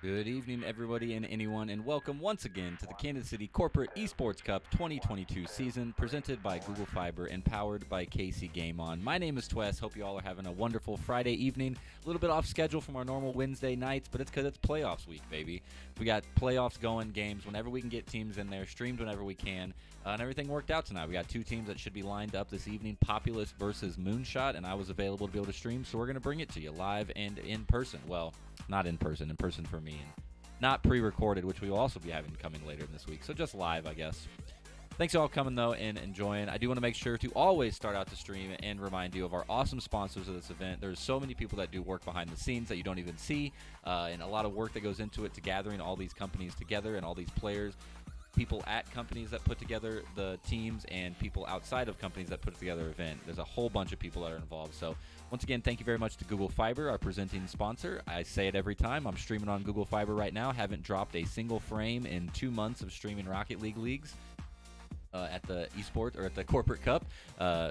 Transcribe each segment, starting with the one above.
Good evening, everybody and anyone, and welcome once again to the Kansas City Corporate Esports Cup 2022 season, presented by Google Fiber and powered by KC Game On. My name is Twess. Hope you all are having a wonderful Friday evening. A little bit off schedule from our normal Wednesday nights, but it's because it's playoffs week, baby. We got playoffs going, games whenever we can get teams in there, streamed whenever we can, and everything worked out tonight. We got two teams that should be lined up this evening, Populous versus Moonshot, and I was available to be able to stream, so we're going to bring it to you live and in person. Well, not in person for me, and not pre-recorded, which we will also be having coming later in this week, so just live, I guess. Thanks all coming, though, and enjoying. I do want to make sure to always start out the stream and remind you of our awesome sponsors of this event. There's so many people that do work behind the scenes that you don't even see, and a lot of work that goes into it to gathering all these companies together and all these players. People at companies that put together the teams and people outside of companies that put together an event. There's a whole bunch of people that are involved. So once again, thank you very much to Google Fiber, our presenting sponsor. I say it every time. I'm streaming on Google Fiber right now. Haven't dropped a single frame in 2 months of streaming Rocket League leagues at the Esports or at the Corporate Cup.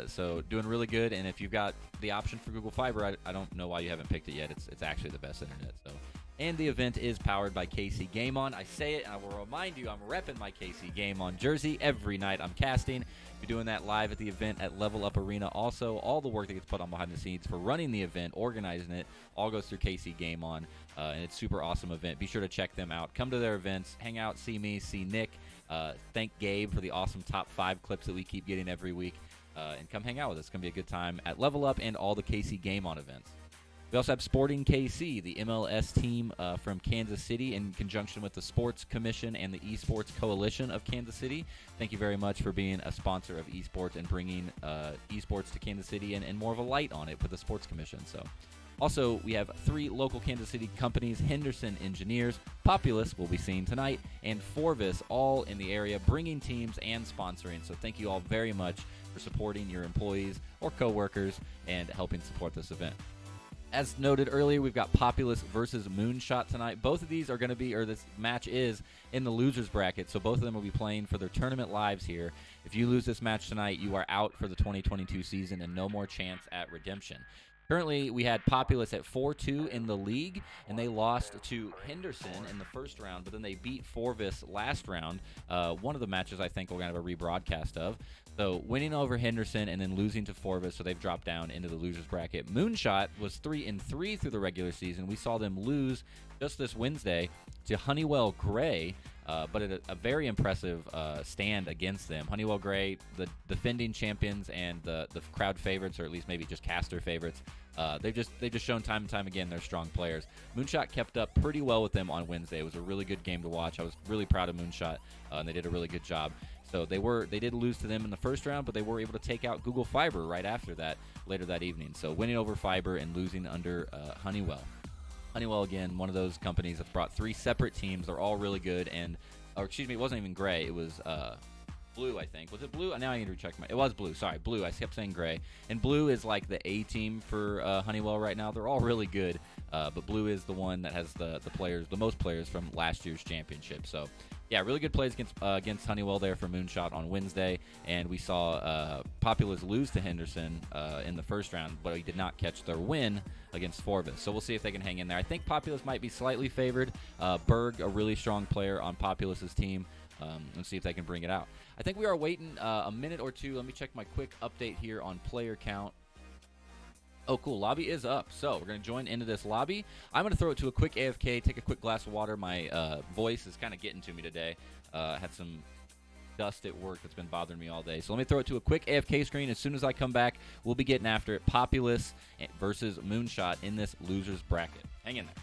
So doing really good. And if you've got the option for Google Fiber, I don't know why you haven't picked it yet. It's actually the best internet. So. And the event is powered by KC Game On. I say it, and I will remind you, I'm repping my KC Game On jersey every night I'm casting. We're doing that live at the event at Level Up Arena. Also, all the work that gets put on behind the scenes for running the event, organizing it, all goes through KC Game On, and it's a super awesome event. Be sure to check them out. Come to their events, hang out, see me, see Nick. Thank Gabe for the awesome top 5 clips that we keep getting every week. and come hang out with us. It's going to be a good time at Level Up and all the KC Game On events. We also have Sporting KC, the MLS team from Kansas City, in conjunction with the Sports Commission and the Esports Coalition of Kansas City. Thank you very much for being a sponsor of esports and bringing esports to Kansas City and more of a light on it with the Sports Commission. So, also, we have 3 local Kansas City companies, Henderson Engineers, Populous will be seen tonight, and Forvis, all in the area, bringing teams and sponsoring. So thank you all very much for supporting your employees or coworkers and helping support this event. As noted earlier, we've got Populous versus Moonshot tonight. Both of these are going to be, or this match is, in the losers bracket, so both of them will be playing for their tournament lives here. If you lose this match tonight, you are out for the 2022 season and no more chance at redemption. Currently, we had Populous at 4-2 in the league, and they lost to Henderson in the first round, but then they beat Forvis last round. One of the matches I think we're going to have a rebroadcast of. So winning over Henderson and then losing to Forvis, so they've dropped down into the losers bracket. Moonshot was 3-3 through the regular season. We saw them lose just this Wednesday to Honeywell Gray, but at a very impressive stand against them. Honeywell Gray, the defending champions and the crowd favorites, or at least maybe just caster favorites. They've just shown time and time again they're strong players. Moonshot kept up pretty well with them on Wednesday. It was a really good game to watch. I was really proud of Moonshot, and they did a really good job. So they did lose to them in the first round, but they were able to take out Google Fiber right after that later that evening. So winning over Fiber and losing under Honeywell. Honeywell, again, one of those companies that's brought 3 separate teams. They're all really good. It wasn't even Gray. It was Blue, I think. Was it Blue? Now I need to recheck it was Blue. Sorry, Blue. I kept saying Gray. And Blue is like the A team for Honeywell right now. They're all really good, but Blue is the one that has the most players from last year's championship. So, yeah, really good plays against Honeywell there for Moonshot on Wednesday. And we saw Populous lose to Henderson in the first round, but he did not catch their win against Forvis. So we'll see if they can hang in there. I think Populous might be slightly favored. Berg, a really strong player on Populous's team. Let's see if they can bring it out. I think we are waiting a minute or two. Let me check my quick update here on player count. Oh, cool. Lobby is up. So we're going to join into this lobby. I'm going to throw it to a quick AFK, take a quick glass of water. My voice is kind of getting to me today. Had some dust at work that's been bothering me all day. So let me throw it to a quick AFK screen. As soon as I come back, we'll be getting after it. Populous versus Moonshot in this losers bracket. Hang in there.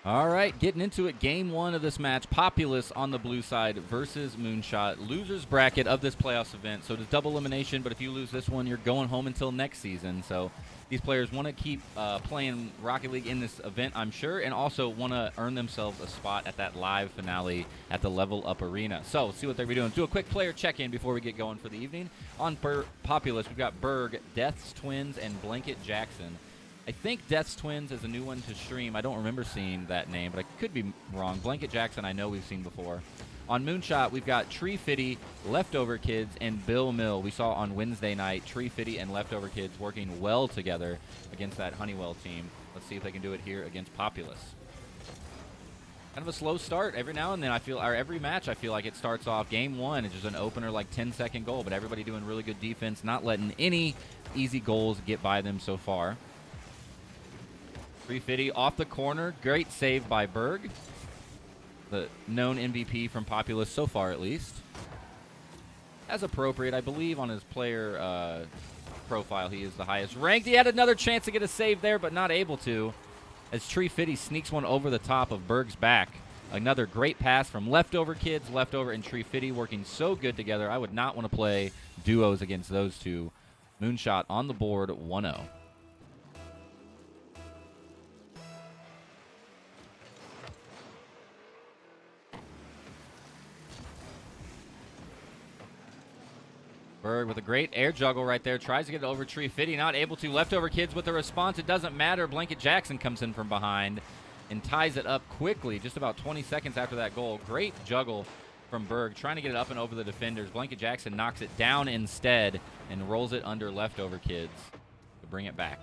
All right, getting into it. Game 1 of this match. Populous on the blue side versus Moonshot. Losers bracket of this playoffs event. So it is double elimination, but if you lose this one, you're going home until next season. So these players want to keep playing Rocket League in this event, I'm sure, and also want to earn themselves a spot at that live finale at the Level Up Arena. So see what they'll be doing. Do a quick player check-in before we get going for the evening. On Populous, we've got Berg, Death's Twins, and Blanket Jackson. I think Death's Twins is a new one to stream. I don't remember seeing that name, but I could be wrong. Blanket Jackson I know we've seen before. On Moonshot, we've got Tree Fitty, Leftover Kids, and Bill Mill. We saw on Wednesday night Tree Fitty and Leftover Kids working well together against that Honeywell team. Let's see if they can do it here against Populous. Kind of a slow start every now and then. Every match I feel like it starts off. Game 1 is just an opener, like 10-second goal, but everybody doing really good defense, not letting any easy goals get by them so far. Tree Fitty off the corner. Great save by Berg, the known MVP from Populous so far, at least. As appropriate, I believe on his player profile, he is the highest ranked. He had another chance to get a save there, but not able to, as Tree Fitty sneaks one over the top of Berg's back. Another great pass from Leftover Kids, Leftover and Tree Fitty working so good together. I would not want to play duos against those two. Moonshot on the board, 1-0. Berg with a great air juggle right there. Tries to get it over Tree Fitty. Not able to. Leftover Kids with a response. It doesn't matter. Blanket Jackson comes in from behind and ties it up quickly, just about 20 seconds after that goal. Great juggle from Berg, trying to get it up and over the defenders. Blanket Jackson knocks it down instead and rolls it under Leftover Kids to bring it back.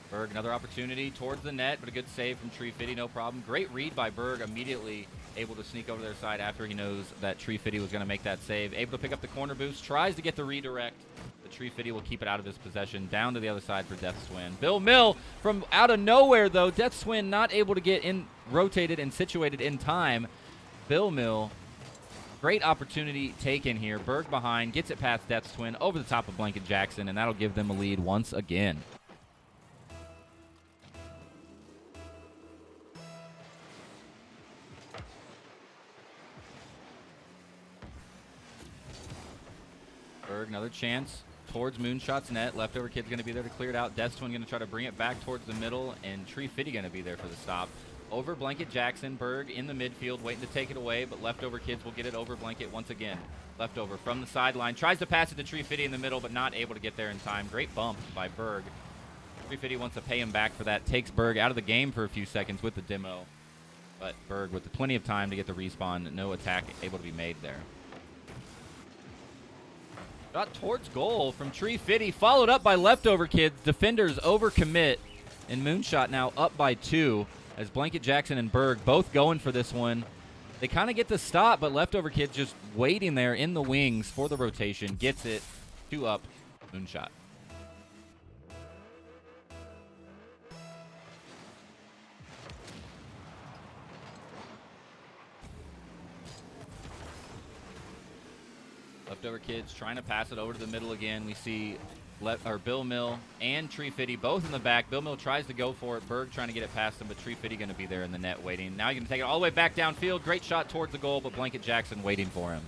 Berg, another opportunity towards the net, but a good save from Tree Fitty, no problem. Great read by Berg, immediately able to sneak over their side after he knows that Tree Fitty was going to make that save. Able to pick up the corner boost, tries to get the redirect. The Tree Fitty will keep it out of his possession. Down to the other side for Death's Twin. Bill Mill from out of nowhere, though. Death's Twin not able to get in, rotated and situated in time. Bill Mill, great opportunity taken here. Berg behind, gets it past Death's Twin, over the top of Blanket Jackson, and that'll give them a lead once again. Berg, another chance towards Moonshot's net. Leftover Kid's going to be there to clear it out. Death's Twin going to try to bring it back towards the middle, and Tree Fitty going to be there for the stop. Over Blanket Jackson. Berg in the midfield waiting to take it away, but Leftover Kids will get it over Blanket once again. Leftover from the sideline. Tries to pass it to Tree Fitty in the middle, but not able to get there in time. Great bump by Berg. Tree Fitty wants to pay him back for that. Takes Berg out of the game for a few seconds with the demo, but Berg with plenty of time to get the respawn. No attack able to be made there. Shot towards goal from Tree Fitty, followed up by Leftover Kids. Defenders overcommit, and Moonshot now up by 2 as Blanket Jackson and Berg both going for this one. They kind of get the stop, but Leftover Kids just waiting there in the wings for the rotation. Gets it. 2 up, Moonshot. Leftover Kids trying to pass it over to the middle again. We see Bill Mill and Tree Fitty both in the back. Bill Mill tries to go for it. Berg trying to get it past him, but Tree Fitty going to be there in the net waiting. Now he's going to take it all the way back downfield. Great shot towards the goal, but Blanket Jackson waiting for him.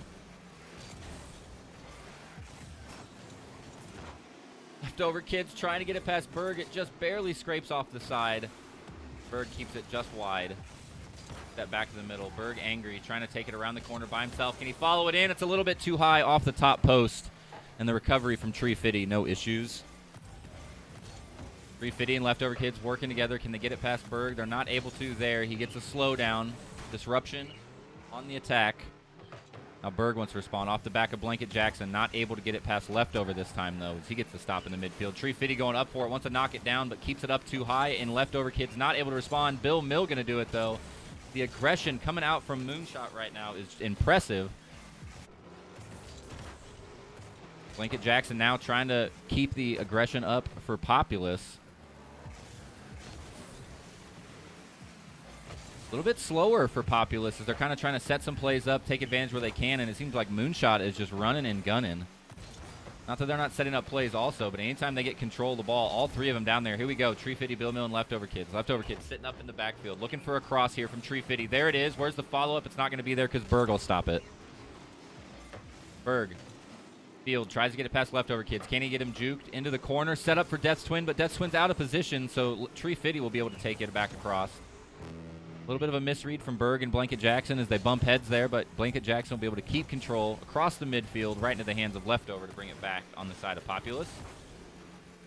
Leftover Kids trying to get it past Berg. It just barely scrapes off the side. Berg keeps it just wide. That back to the middle. Berg angry, trying to take it around the corner by himself. Can he follow it in? It's a little bit too high off the top post. And the recovery from Tree Fitty, no issues. Tree Fitty and Leftover Kids working together. Can they get it past Berg? They're not able to there. He gets a slowdown. Disruption on the attack. Now Berg wants to respond off the back of Blanket Jackson. Not able to get it past Leftover this time, though, as he gets the stop in the midfield. Tree Fitty going up for it. Wants to knock it down, but keeps it up too high. And Leftover Kids not able to respond. Bill Mill going to do it, though. The aggression coming out from Moonshot right now is impressive. Blanket Jackson now trying to keep the aggression up for Populous. A little bit slower for Populous as they're kind of trying to set some plays up, take advantage where they can, and it seems like Moonshot is just running and gunning. Not that they're not setting up plays also, but anytime they get control of the ball, all three of them down there. Here we go. Tree Fitty, Bill Mill, and Leftover Kids. Leftover Kids sitting up in the backfield, looking for a cross here from Tree Fitty. There it is. Where's the follow-up? It's not going to be there because Berg will stop it. Berg. Field tries to get it past Leftover Kids. Can he get him juked into the corner? Set up for Death's Twin, but Death's Twin's out of position, so Tree Fitty will be able to take it back across. A little bit of a misread from Berg and Blanket Jackson as they bump heads there, but Blanket Jackson will be able to keep control across the midfield right into the hands of Leftover to bring it back on the side of Populous.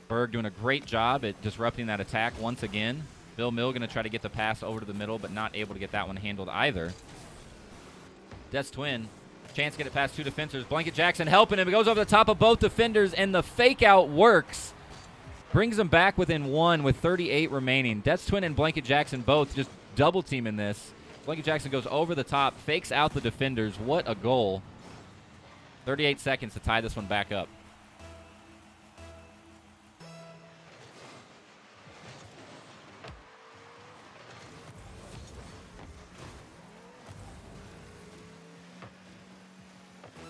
Berg doing a great job at disrupting that attack once again. Bill Mill going to try to get the pass over to the middle, but not able to get that one handled either. Death's Twin, chance to get it past two defenders. Blanket Jackson helping him. It goes over the top of both defenders, and the fake out works. Brings them back within one with 38 remaining. Death's Twin and Blanket Jackson both just double teaming this. Blanket Jackson goes over the top, fakes out the defenders. What a goal. 38 seconds to tie this one back up.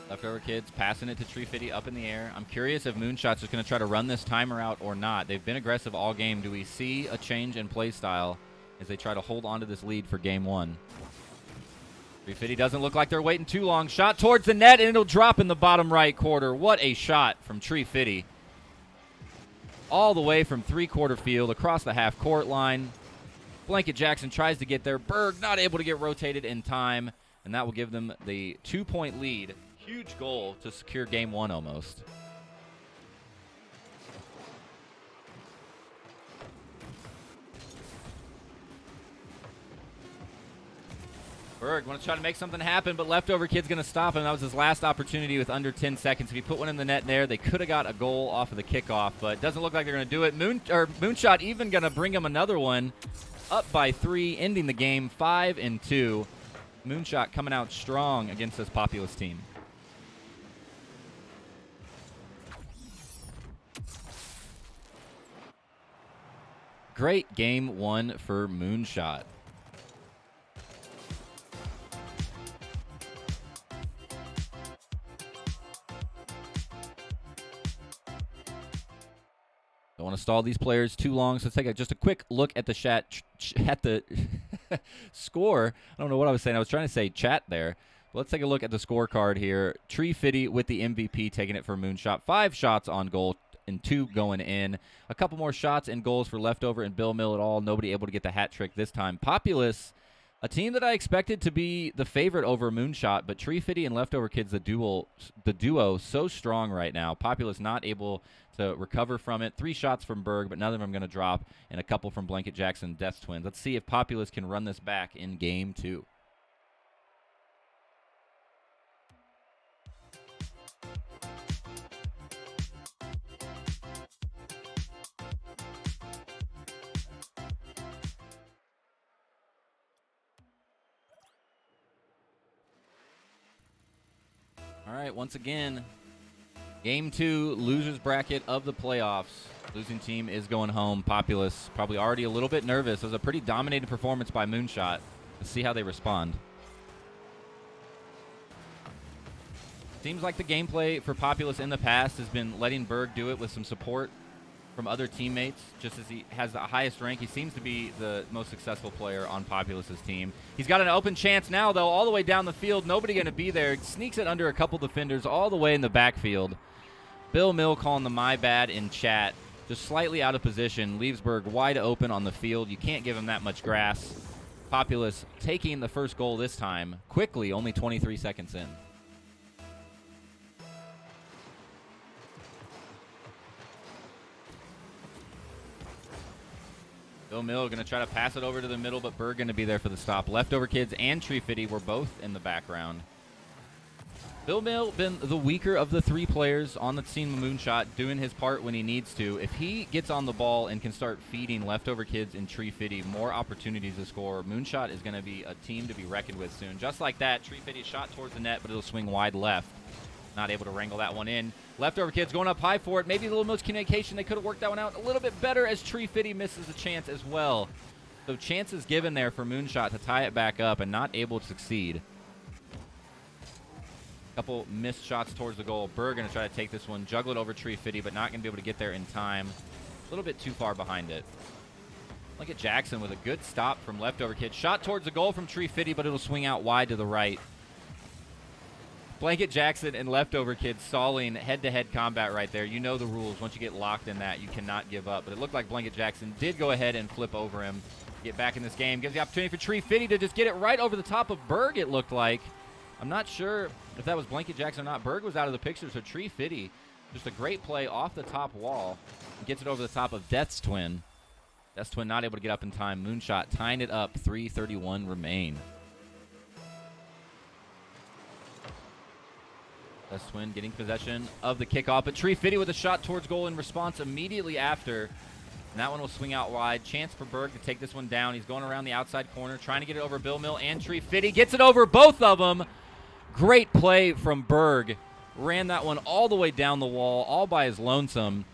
Leftover Kids passing it to Tree Fitty up in the air. I'm curious if Moonshot's just going to try to run this timer out or not. They've been aggressive all game. Do we see a change in play style as they try to hold on to this lead for game one? Tree Fitty doesn't look like they're waiting too long. Shot towards the net, and it'll drop in the bottom right quarter. What a shot from Tree Fitty. All the way from three-quarter field across the half-court line. Blanket Jackson tries to get there. Berg not able to get rotated in time, and that will give them the 2-point lead. Huge goal to secure game one almost. Berg want to try to make something happen, but Leftover Kid's going to stop him. That was his last opportunity with under 10 seconds. If he put one in the net there, they could have got a goal off of the kickoff, but it doesn't look like they're going to do it. Moonshot even going to bring him another one, up by 3, ending the game 5-2. Moonshot coming out strong against this Populous team. Great game one for Moonshot. Don't want to stall these players too long, so let's take just a quick look at the score. I don't know what I was saying. I was trying to say chat there. But let's take a look at the scorecard here. Tree Fitty with the MVP taking it for Moonshot. 5 shots on goal and 2 going in. A couple more shots and goals for Leftover and Bill Mill at all. Nobody able to get the hat trick this time. Populous, a team that I expected to be the favorite over Moonshot, but Tree Fitty and Leftover Kids, the duo so strong right now. Populous not able to recover from it. 3 shots from Berg, but none of them going to drop, and a couple from Blanket Jackson, Death's Twins. Let's see if Populous can run this back in game 2. All right, once again, game 2, losers bracket of the playoffs. Losing team is going home. Populous probably already a little bit nervous. It was a pretty dominated performance by Moonshot. Let's see how they respond. Seems like the gameplay for Populous in the past has been letting Berg do it with some support from other teammates. Just as he has the highest rank, he seems to be the most successful player on Populous's team. He's got an open chance now, though, all the way down the field. Nobody going to be there. Sneaks it under a couple defenders all the way in the backfield. Bill Mill calling the my bad in chat. Just slightly out of position. Leaves Berg wide open on the field. You can't give him that much grass. Populous taking the first goal this time quickly, only 23 seconds in. Bill Mill going to try to pass it over to the middle, but Berg going to be there for the stop. Leftover Kids and Tree Fitty were both in the background. Bill Mill been the weaker of the 3 players on the team of Moonshot, doing his part when he needs to. If he gets on the ball and can start feeding Leftover Kids and Tree Fitty more opportunities to score, Moonshot is going to be a team to be reckoned with soon. Just like that, Tree Fitty shot towards the net, but it'll swing wide left. Not able to wrangle that one in. Leftover Kids going up high for it. Maybe a little miscommunication. They could have worked that one out a little bit better as Tree Fitty misses a chance as well. So chances given there for Moonshot to tie it back up and not able to succeed. Couple missed shots towards the goal. Berg going to try to take this one, juggle it over Tree Fitty, but not going to be able to get there in time. A little bit too far behind it. Look at Jackson with a good stop from Leftover Kid. Shot towards the goal from Tree Fitty, but it'll swing out wide to the right. Blanket Jackson and Leftover Kid stalling head-to-head combat right there. You know the rules. Once you get locked in that, you cannot give up. But it looked like Blanket Jackson did go ahead and flip over him, get back in this game. Gives the opportunity for Tree Fitty to just get it right over the top of Berg, it looked like. I'm not sure if that was Blanket Jackson or not. Berg was out of the picture, so Tree Fitty, just a great play off the top wall. Gets it over the top of Death's Twin. Death's Twin not able to get up in time. Moonshot tying it up. 3:31 remain. Death's Twin getting possession of the kickoff, but Tree Fitty with a shot towards goal in response immediately after. And that one will swing out wide. Chance for Berg to take this one down. He's going around the outside corner, trying to get it over Bill Mill and Tree Fitty. Gets it over both of them. Great play from Berg. Ran that one all the way down the wall, all by his lonesome.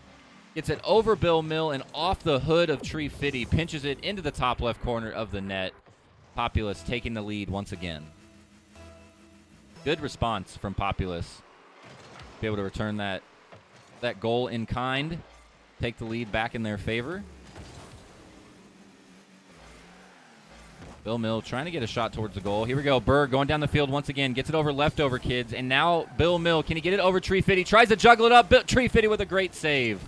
Gets it over Bill Mill and off the hood of Tree Fitty. Pinches it into the top left corner of the net. Populous taking the lead once again. Good response from Populous. Be able to return that goal in kind. Take the lead back in their favor. Bill Mill trying to get a shot towards the goal. Here we go. Berg going down the field once again. Gets it over Leftover Kids. And now Bill Mill. Can he get it over Tree Fitty? Tries to juggle it up. Tree Fitty with a great save.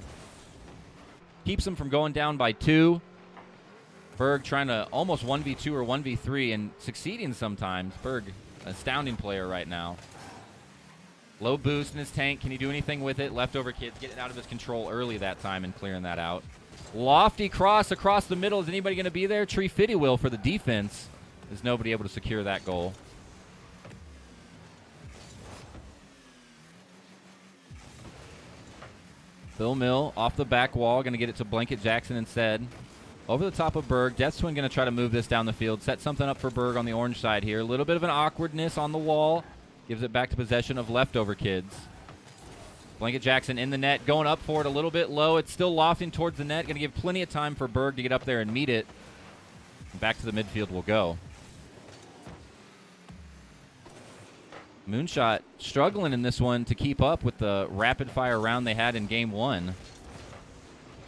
Keeps him from going down by 2. Berg trying to almost 1v2 or 1v3 and succeeding sometimes. Berg, astounding player right now. Low boost in his tank. Can he do anything with it? Leftover Kids getting out of his control early that time and clearing that out. Lofty cross across the middle. Is anybody going to be there? Tree Fitty will for the defense. There's nobody able to secure that goal. Bill Mill off the back wall. Going to get it to Blanket Jackson instead. Over the top of Berg. Death Swing going to try to move this down the field. Set something up for Berg on the orange side here. A little bit of an awkwardness on the wall. Gives it back to possession of Leftover Kids. Blanket Jackson in the net, going up for it a little bit low. It's still lofting towards the net. Going to give plenty of time for Berg to get up there and meet it. Back to the midfield we'll go. Moonshot struggling in this one to keep up with the rapid-fire round they had in Game 1.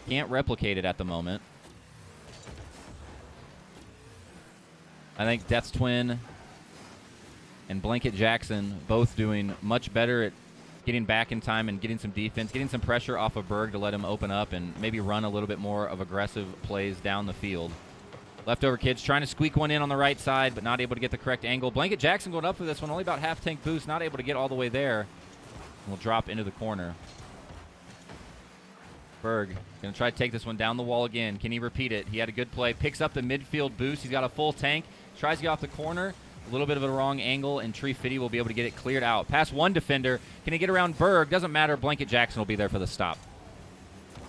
Can't replicate it at the moment. I think Death's Twin and Blanket Jackson both doing much better at getting back in time and getting some defense, getting some pressure off of Berg to let him open up and maybe run a little bit more of aggressive plays down the field. Leftover Kids trying to squeak one in on the right side, but not able to get the correct angle. Blanket Jackson going up for this one, only about half tank boost, not able to get all the way there. And will drop into the corner. Berg going to try to take this one down the wall again. Can he repeat it? He had a good play. Picks up the midfield boost. He's got a full tank. Tries to get off the corner. A little bit of a wrong angle, and Tree Fitty will be able to get it cleared out. Past one defender. Can he get around Berg? Doesn't matter. Blanket Jackson will be there for the stop.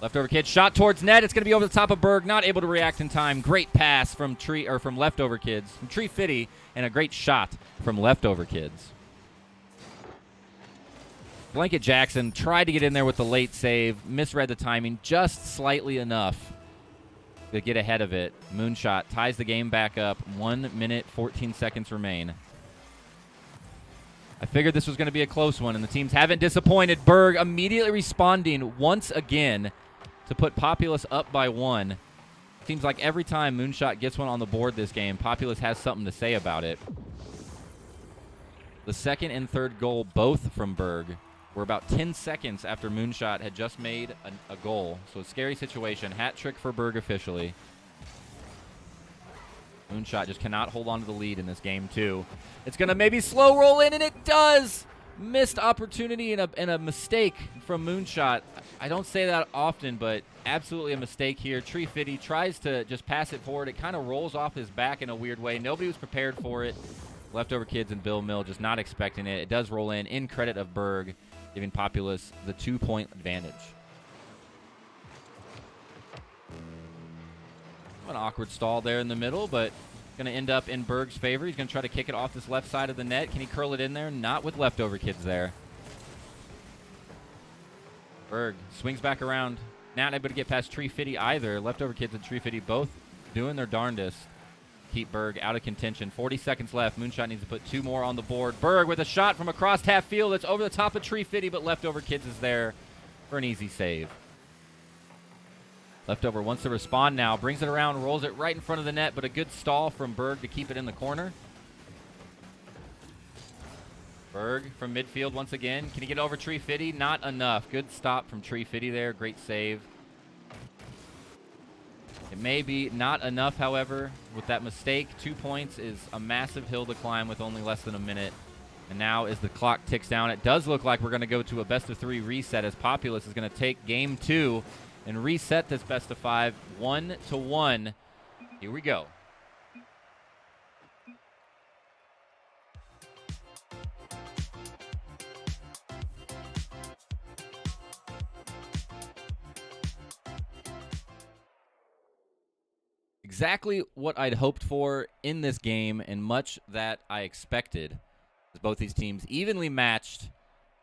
Leftover Kid shot towards net. It's going to be over the top of Berg. Not able to react in time. Great pass from Leftover Kids, from Tree Fitty, and a great shot from Leftover Kids. Blanket Jackson tried to get in there with the late save. Misread the timing just slightly enough to get ahead of it. Moonshot ties the game back up. 1 minute, 14 seconds remain. I figured this was going to be a close one, and the teams haven't disappointed. Berg immediately responding once again to put Populous up by 1. Seems like every time Moonshot gets one on the board this game, Populous has something to say about it. The second and third goal, both from Berg, were about 10 seconds after Moonshot had just made a goal. So a scary situation. Hat trick for Berg officially. Moonshot just cannot hold on to the lead in this game, too. It's going to maybe slow roll in, and it does! Missed opportunity and a mistake from Moonshot. I don't say that often, but absolutely a mistake here. Tree Fitty tries to just pass it forward. It kind of rolls off his back in a weird way. Nobody was prepared for it. Leftover Kids and Bill Mill just not expecting it. It does roll in credit of Berg, giving Populous the 2-point advantage. An awkward stall there in the middle, but going to end up in Berg's favor. He's going to try to kick it off this left side of the net. Can he curl it in there? Not with Leftover Kids there. Berg swings back around. Not able to get past Tree Fitty either. Leftover Kids and Tree Fitty both doing their darndest. keep Berg out of contention. 40 seconds left. Moonshot needs to put 2 more on the board. Berg with a shot from across half field. It's over the top of Tree Fitty, but Leftover Kids is there for an easy save. Leftover wants to respond now. Brings it around, rolls it right in front of the net, but a good stall from Berg to keep it in the corner. Berg from midfield once again. Can he get over Tree Fitty? Not enough. Good stop from Tree Fitty there. Great save. It may be not enough, however, with that mistake. 2 points is a massive hill to climb with only less than a minute. And now as the clock ticks down, it does look like we're going to go to a best-of-3 reset as Populous is going to take Game 2 and reset this best-of-5 1-1. Here we go. Exactly what I'd hoped for in this game, and much that I expected. As both these teams evenly matched.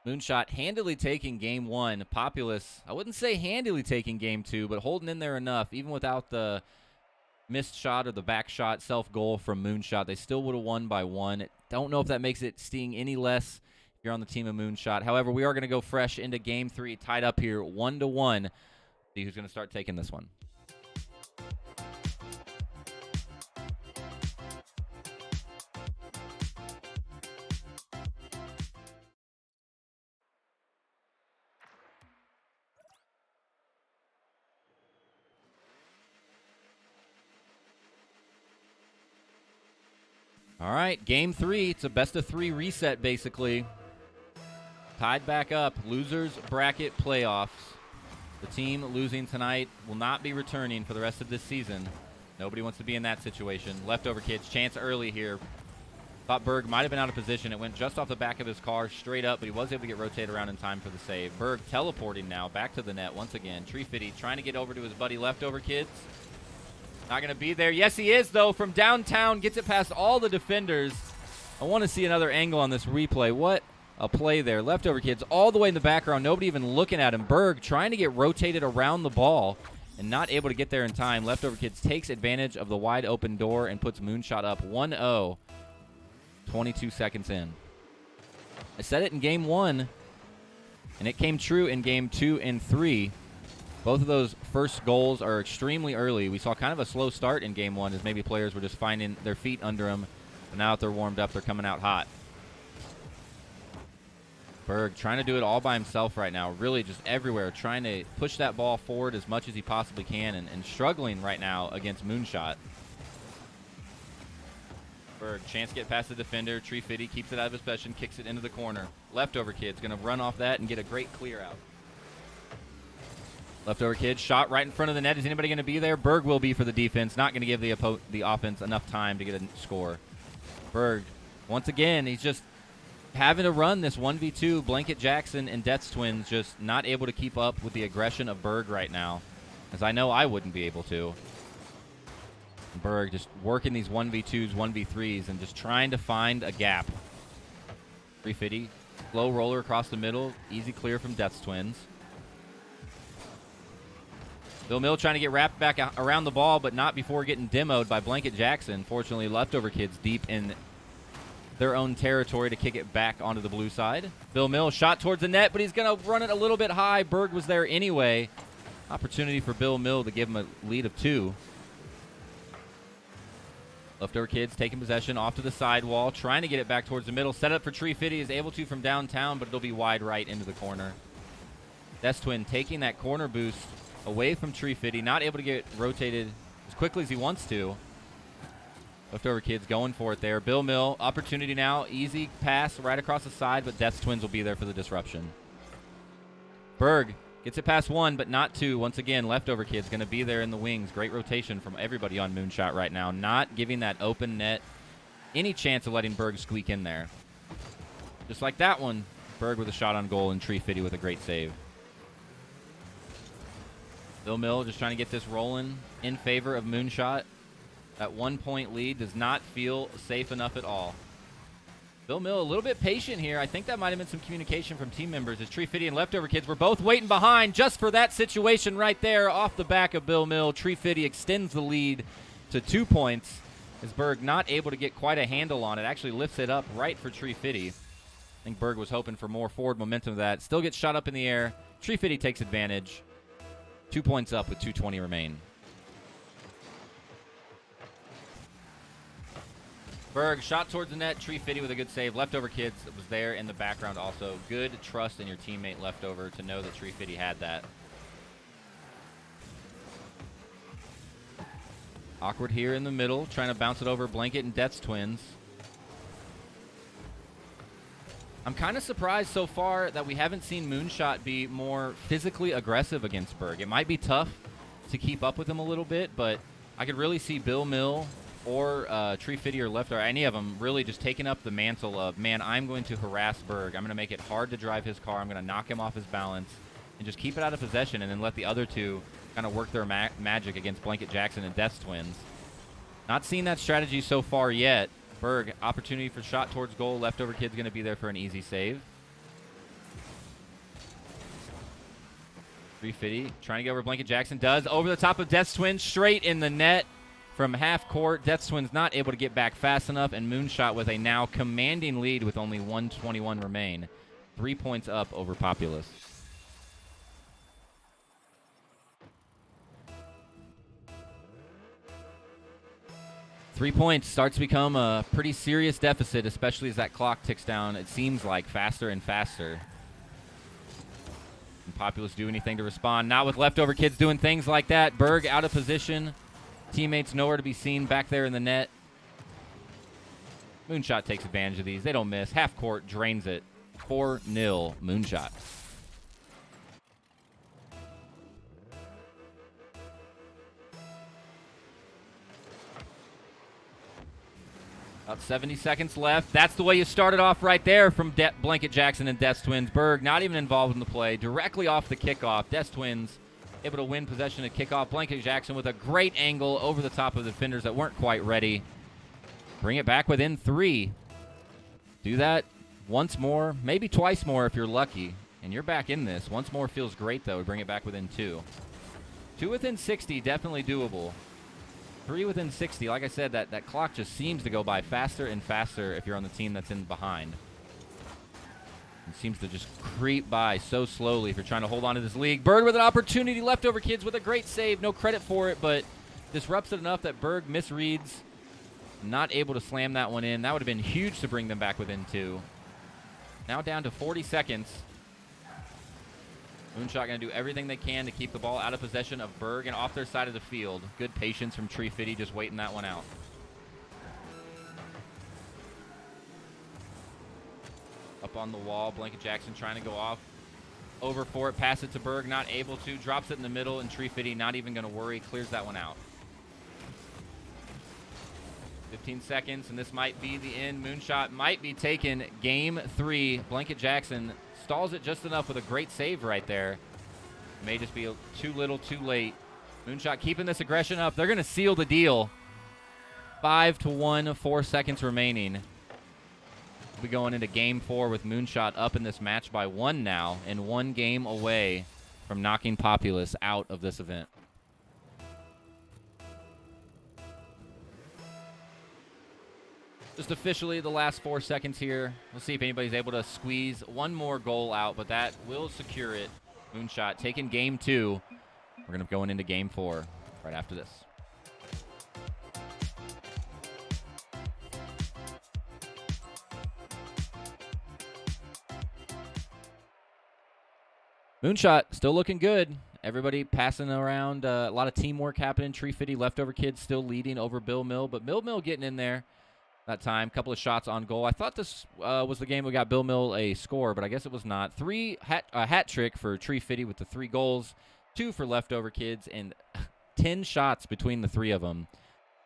Moonshot handily taking Game 1. Populous, I wouldn't say handily taking Game 2, but holding in there enough. Even without the missed shot or the back shot self-goal from Moonshot, they still would have won by 1. Don't know if that makes it sting any less if you're on the team of Moonshot. However, we are going to go fresh into Game 3, tied up here 1-1. See who's going to start taking this one. All right, Game 3. It's a best-of-3 reset, basically. Tied back up. Losers bracket playoffs. The team losing tonight will not be returning for the rest of this season. Nobody wants to be in that situation. Leftover Kids, chance early here. Thought Berg might have been out of position. It went just off the back of his car, straight up, but he was able to get rotated around in time for the save. Berg teleporting now back to the net once again. Tree Fitty trying to get over to his buddy Leftover Kids. Not going to be there. Yes, he is, though, from downtown. Gets it past all the defenders. I want to see another angle on this replay. What a play there. Leftover Kids all the way in the background. Nobody even looking at him. Berg trying to get rotated around the ball and not able to get there in time. Leftover Kids takes advantage of the wide open door and puts Moonshot up 1-0. 22 seconds in. I said it in Game 1, and it came true in Game 2 and 3. Both of those first goals are extremely early. We saw kind of a slow start in Game 1 as maybe players were just finding their feet under them. But now that they're warmed up, they're coming out hot. Berg trying to do it all by himself right now. Really just everywhere. Trying to push that ball forward as much as he possibly can and struggling right now against Moonshot. Berg, chance to get past the defender. Tree Fitty keeps it out of his possession, kicks it into the corner. Leftover Kid's going to run off that and get a great clear out. Leftover Kid, shot right in front of the net. Is anybody going to be there? Berg will be for the defense. Not going to give the offense enough time to get a score. Berg, once again, he's just having to run this 1v2. Blanket Jackson and Death's Twins just not able to keep up with the aggression of Berg right now, as I know I wouldn't be able to. Berg just working these 1v2s, 1v3s, and just trying to find a gap. 350, slow roller across the middle. Easy clear from Death's Twins. Bill Mill trying to get wrapped back around the ball, but not before getting demoed by Blanket Jackson. Fortunately, Leftover Kids deep in their own territory to kick it back onto the blue side. Bill Mill shot towards the net, but he's going to run it a little bit high. Berg was there anyway. Opportunity for Bill Mill to give him a lead of 2. Leftover Kids taking possession off to the sidewall, trying to get it back towards the middle. Set up for Tree Fitty, is able to from downtown, but it'll be wide right into the corner. Death's Twin taking that corner boost away from Tree Fitty, not able to get rotated as quickly as he wants to. Leftover Kids going for it there. Bill Mill, opportunity now. Easy pass right across the side, but Death's Twins will be there for the disruption. Berg gets it past 1, but not 2. Once again, Leftover Kids going to be there in the wings. Great rotation from everybody on Moonshot right now. Not giving that open net any chance of letting Berg squeak in there. Just like that one, Berg with a shot on goal and Tree Fitty with a great save. Bill Mill just trying to get this rolling in favor of Moonshot. That 1-point lead does not feel safe enough at all. Bill Mill a little bit patient here. I think that might have been some communication from team members as Tree Fitty and Leftover Kids were both waiting behind just for that situation right there off the back of Bill Mill. Tree Fitty extends the lead to 2 points. As Berg not able to get quite a handle on it, actually lifts it up right for Tree Fitty. I think Berg was hoping for more forward momentum of that. Still gets shot up in the air. Tree Fitty takes advantage. 2 points up with 2:20 remain. Berg shot towards the net. Tree Fitty with a good save. Leftover Kids was there in the background also. Good trust in your teammate Leftover to know that Tree Fitty had that. Awkward here in the middle. Trying to bounce it over Blanket and Death's Twins. I'm kind of surprised so far that we haven't seen Moonshot be more physically aggressive against Berg. It might be tough to keep up with him a little bit, but I could really see Bill Mill or Tree Fitty or Left or any of them really just taking up the mantle of, man, I'm going to harass Berg. I'm going to make it hard to drive his car. I'm going to knock him off his balance and just keep it out of possession and then let the other two kind of work their magic against Blanket Jackson and Death's Twins. Not seen that strategy so far yet. Berg, opportunity for shot towards goal. Leftover Kid's going to be there for an easy save. Tree Fitty trying to get over Blanket Jackson. Does. Over the top of Death's Twins. Straight in the net from half court. Death's Twins not able to get back fast enough. And Moonshot with a now commanding lead with only 1:21 remain. 3 points up over Populous. Three points starts to become a pretty serious deficit, especially as that clock ticks down, it seems like, faster and faster. Can Populous do anything to respond? Not with Leftover Kids doing things like that. Berg out of position. Teammates nowhere to be seen back there in the net. Moonshot takes advantage of these. They don't miss. Half court drains it. 4-0 Moonshot. About 70 seconds left. That's the way you started off right there from Blanket Jackson and Death's Twins. Berg not even involved in the play. Directly off the kickoff. Death's Twins able to win possession of kickoff. Blanket Jackson with a great angle over the top of the defenders that weren't quite ready. Bring it back within 3. Do that once more, maybe twice more if you're lucky. And you're back in this. Once more feels great, though. Bring it back within 2. 2 within 60, definitely doable. 3 within 60. Like I said, that clock just seems to go by faster and faster if you're on the team that's in behind. It seems to just creep by so slowly if you're trying to hold on to this league. Berg with an opportunity. Leftover Kids with a great save. No credit for it, but disrupts it enough that Berg misreads. Not able to slam that one in. That would have been huge to bring them back within 2. Now down to 40 seconds. Moonshot going to do everything they can to keep the ball out of possession of Berg and off their side of the field. Good patience from Tree Fitty, just waiting that one out. Up on the wall, Blanket Jackson trying to go off. Over for it, pass it to Berg, not able to. Drops it in the middle, and Tree Fitty not even going to worry. Clears that one out. 15 seconds, and this might be the end. Moonshot might be taking game 3. Blanket Jackson stalls it just enough with a great save right there. May just be too little, too late. Moonshot keeping this aggression up. They're going to seal the deal. 5-1, 4 seconds remaining. We'll be going into game 4 with Moonshot up in this match by 1 now, and 1 game away from knocking Populous out of this event. Just officially the last 4 seconds here. We'll see if anybody's able to squeeze one more goal out, but that will secure it. Moonshot taking game 2. We're going to be going into game 4 right after this. Moonshot still looking good. Everybody passing around. A lot of teamwork happening. Tree Fitty, Leftover Kids still leading over Bill Mill, but Bill Mill getting in there. That time, couple of shots on goal. I thought this was the game we got Bill Mill a score, but I guess it was not. A hat trick for Tree Fitty with the 3 goals, 2 for Leftover Kids, and 10 shots between the 3 of them.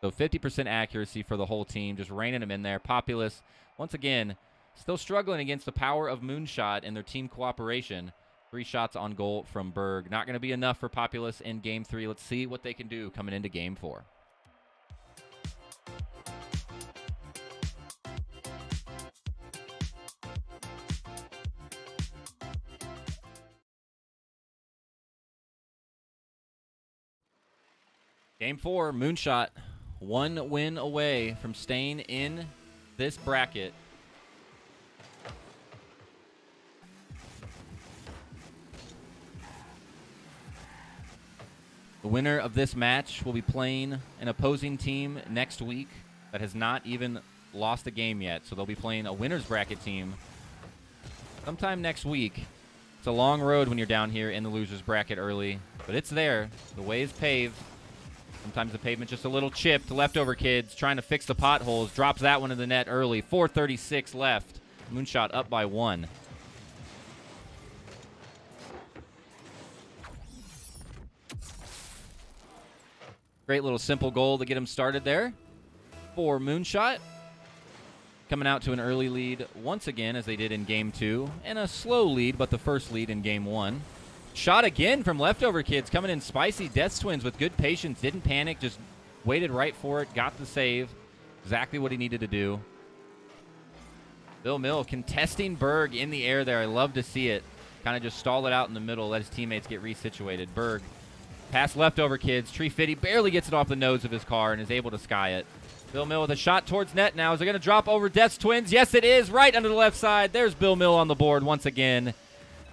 So 50% accuracy for the whole team, just raining them in there. Populous, once again, still struggling against the power of Moonshot and their team cooperation. 3 shots on goal from Berg. Not going to be enough for Populous in game 3. Let's see what they can do coming into game 4. Game 4, Moonshot 1 win away from staying in this bracket. The winner of this match will be playing an opposing team next week that has not even lost a game yet. So they'll be playing a winner's bracket team sometime next week. It's a long road when you're down here in the loser's bracket early, but it's there. The way is paved. Sometimes the pavement's just a little chipped. Leftover kids trying to fix the potholes. Drops that one in the net early. 4:36 left. Moonshot up by 1. Great little simple goal to get him started there for Moonshot. Coming out to an early lead once again, as they did in Game 2. And a slow lead, but the first lead in Game 1. Shot again from Leftover Kids, coming in spicy. Death's Twins with good patience. Didn't panic, just waited right for it. Got the save. Exactly what he needed to do. Bill Mill contesting Berg in the air there. I love to see it. Kind of just stall it out in the middle, let his teammates get resituated. Berg past Leftover Kids. Tree Fitty barely gets it off the nose of his car and is able to sky it. Bill Mill with a shot towards net now. Is it going to drop over Death's Twins? Yes, it is. Right under the left side. There's Bill Mill on the board once again.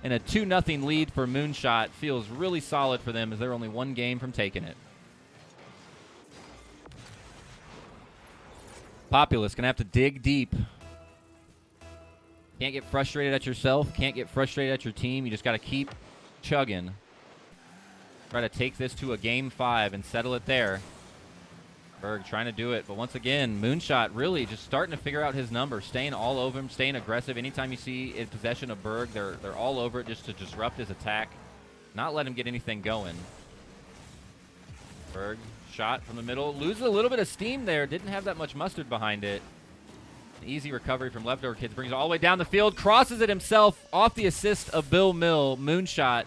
And a 2-0 lead for Moonshot. Feels really solid for them as they're only 1 game from taking it. Populous going to have to dig deep. Can't get frustrated at yourself. Can't get frustrated at your team. You just got to keep chugging. Try to take this to a Game 5 and settle it there. Berg trying to do it, but once again, Moonshot really just starting to figure out his number, staying all over him, staying aggressive. Anytime you see in possession of Berg, they're all over it just to disrupt his attack, not let him get anything going. Berg, shot from the middle, loses a little bit of steam there, didn't have that much mustard behind it. An easy recovery from Leftover Kids, brings it all the way down the field, crosses it himself off the assist of Bill Mill. Moonshot,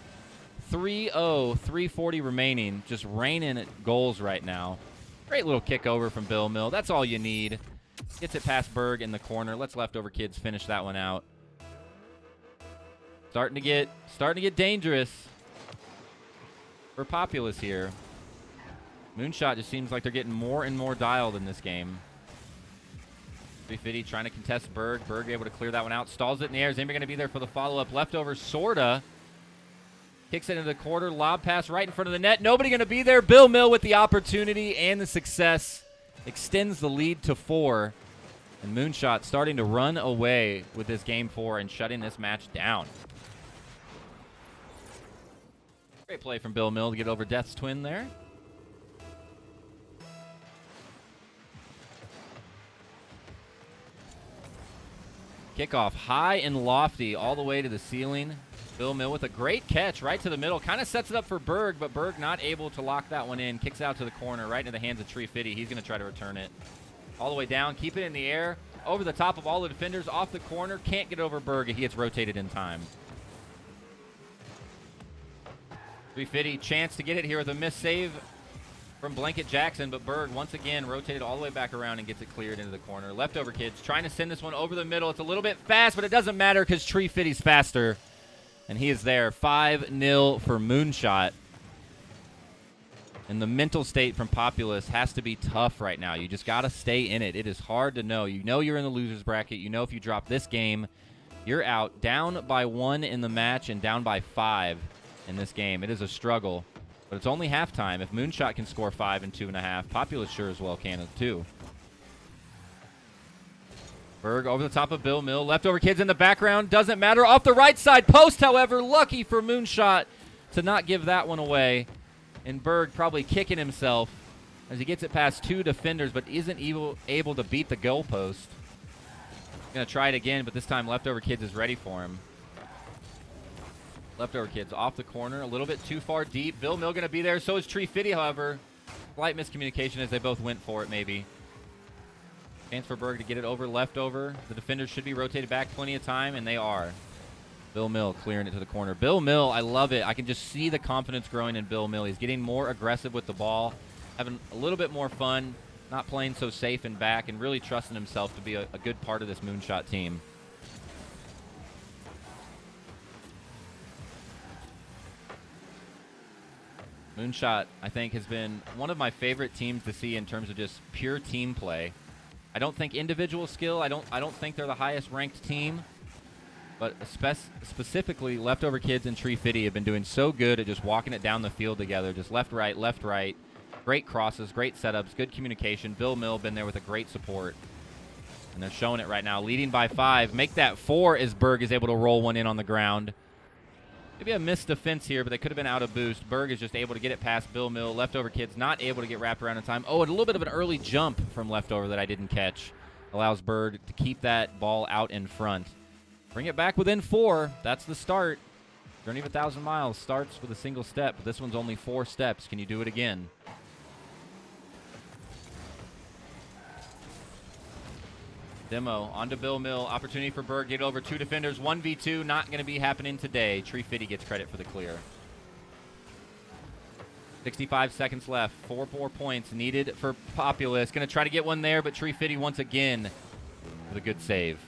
3-0, 3:40 remaining, just raining at goals right now. Great little kick over from Bill Mill. That's all you need. Gets it past Berg in the corner. Let's Leftover Kids finish that one out. Starting to get dangerous for Populous here. Moonshot just seems like they're getting more and more dialed in this game. 350 trying to contest Berg. Berg able to clear that one out. Stalls it in the air. Is anybody going to be there for the follow-up? Leftover sorta. Kicks it into the quarter. Lob pass right in front of the net. Nobody going to be there. Bill Mill with the opportunity and the success. Extends the lead to 4. And Moonshot starting to run away with this Game 4 and shutting this match down. Great play from Bill Mill to get over Death's Twin there. Kickoff high and lofty all the way to the ceiling. Bill Mill with a great catch right to the middle. Kind of sets it up for Berg, but Berg not able to lock that one in. Kicks out to the corner right into the hands of Tree Fitty. He's going to try to return it. All the way down. Keep it in the air. Over the top of all the defenders. Off the corner. Can't get over Berg. He gets rotated in time. Tree Fitty chance to get it here with a missed save from Blanket Jackson, but Berg once again rotated all the way back around and gets it cleared into the corner. Leftover Kids trying to send this one over the middle. It's a little bit fast, but it doesn't matter because Tree Fitty's faster. And he is there. 5-0 for Moonshot. And the mental state from Populous has to be tough right now. You just got to stay in it. It is hard to know. You know you're in the loser's bracket. You know if you drop this game, you're out. Down by 1 in the match and down by 5 in this game. It is a struggle. But it's only halftime. If Moonshot can score 5 in 2.5, Populous sure as well can too. Berg over the top of Bill Mill. Leftover Kids in the background. Doesn't matter. Off the right side post, however. Lucky for Moonshot to not give that one away. And Berg probably kicking himself as he gets it past 2 defenders, but isn't able to beat the goalpost. Going to try it again, but this time Leftover Kids is ready for him. Leftover Kids off the corner. A little bit too far deep. Bill Mill going to be there. So is Tree Fitty, however. Slight miscommunication as they both went for it, maybe. Chance for Berg to get it over Leftover. The defenders should be rotated back plenty of time, and they are. Bill Mill clearing it to the corner. Bill Mill, I love it. I can just see the confidence growing in Bill Mill. He's getting more aggressive with the ball, having a little bit more fun, not playing so safe and back, and really trusting himself to be a good part of this Moonshot team. Moonshot, I think, has been one of my favorite teams to see in terms of just pure team play. I don't think individual skill, I don't think they're the highest ranked team, but specifically Leftover Kids and Tree Fitty have been doing so good at just walking it down the field together, just left, right. Great crosses, great setups, good communication. Bill Mill been there with a great support. And they're showing it right now, leading by 5. Make that 4 as Berg is able to roll one in on the ground. Maybe a missed defense here, but they could have been out of boost. Berg is just able to get it past Bill Mill. Leftover Kids not able to get wrapped around in time. Oh, and a little bit of an early jump from Leftover that I didn't catch. Allows Berg to keep that ball out in front. Bring it back within 4. That's the start. Journey of 1,000 miles starts with a single step, but this one's only 4 steps. Can you do it again? Demo onto Bill Mill. Opportunity for Berg. Get over 2 defenders. 1v2. Not going to be happening today. Tree Fitty gets credit for the clear. 65 seconds left. 4 points needed for Populous. Going to try to get one there, but Tree Fitty once again with a good save.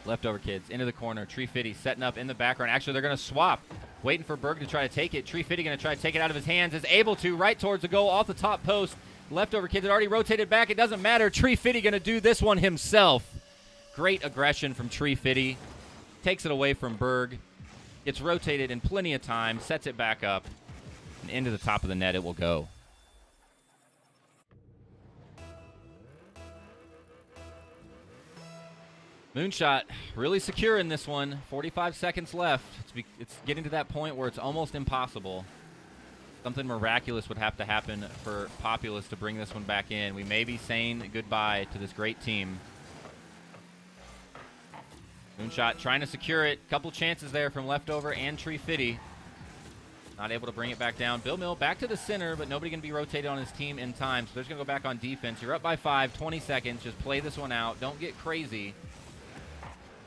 Leftover Kids into the corner. Tree Fitty setting up in the background. Actually, they're going to swap. Waiting for Berg to try to take it. Tree Fitty going to try to take it out of his hands. Is able to. Right towards the goal. Off the top post. Leftover Kids had already rotated back. It doesn't matter. Tree Fitty going to do this one himself. Great aggression from Tree Fitty. Takes it away from Berg. Gets rotated in plenty of time. Sets it back up. And into the top of the net it will go. Moonshot really secure in this one. 45 seconds left. It's getting to that point where it's almost impossible. Something miraculous would have to happen for Populous to bring this one back in. We may be saying goodbye to this great team. Moonshot trying to secure it. Couple chances there from Leftover and Tree Fitty. Not able to bring it back down. Bill Mill back to the center, but nobody going to be rotated on his team in time. So they're just going to go back on defense. You're up by 5, 20 seconds. Just play this one out. Don't get crazy.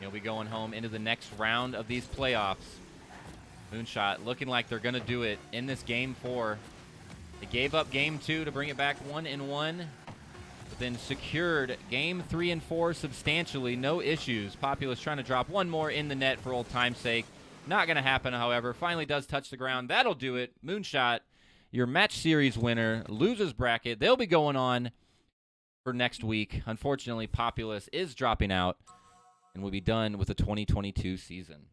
You'll be going home into the next round of these playoffs. Moonshot looking like they're going to do it in this Game 4. They gave up Game 2 to bring it back 1-1, but then secured Game 3 and 4 substantially. No issues. Populous trying to drop one more in the net for old time's sake. Not going to happen, however. Finally does touch the ground. That'll do it. Moonshot, your match series winner. Losers bracket. They'll be going on for next week. Unfortunately, Populous is dropping out and will be done with the 2022 season.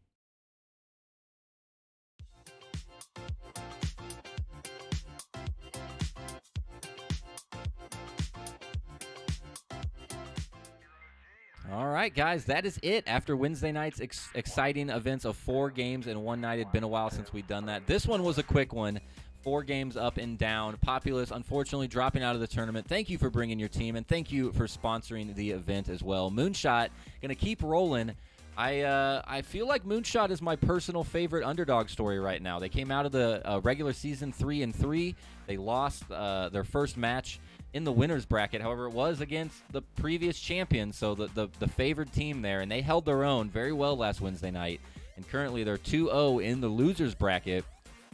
All right, guys, that is it after Wednesday night's exciting events of 4 games in one night. It had been a while since we'd done that. This one was a quick one. 4 games up and down. Populous, unfortunately, dropping out of the tournament. Thank you for bringing your team, and thank you for sponsoring the event as well. Moonshot going to keep rolling. I feel like Moonshot is my personal favorite underdog story right now. They came out of the regular season 3-3. They lost their first match in the winners bracket. However, it was against the previous champions, so the favored team there, and they held their own very well last Wednesday night. And currently they're 2-0 in the losers bracket.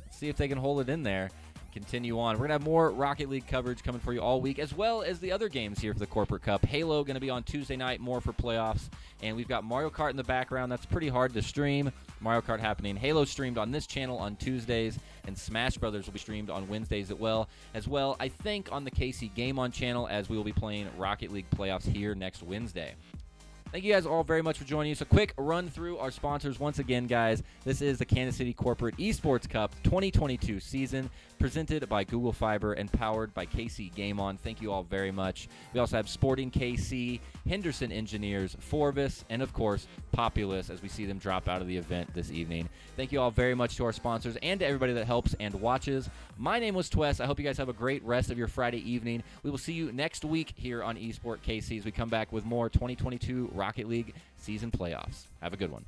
Let's see if they can hold it in there. Continue on. We're going to have more Rocket League coverage coming for you all week, as well as the other games here for the Corporate Cup. Halo going to be on Tuesday night, more for playoffs. And we've got Mario Kart in the background. That's pretty hard to stream. Mario Kart happening. Halo streamed on this channel on Tuesdays, and Smash Brothers will be streamed on Wednesdays as well, I think on the KC Game On channel, as we will be playing Rocket League playoffs here next Wednesday. Thank you guys all very much for joining us. A quick run through our sponsors once again, guys. This is the Kansas City Corporate Esports Cup 2022 season, presented by Google Fiber and powered by KC Game On. Thank you all very much. We also have Sporting KC, Henderson Engineers, Forbes, and of course, Populous, as we see them drop out of the event this evening. Thank you all very much to our sponsors and to everybody that helps and watches. My name was Twess. I hope you guys have a great rest of your Friday evening. We will see you next week here on Esport KC as we come back with more 2022 Rocket League season playoffs. Have a good one.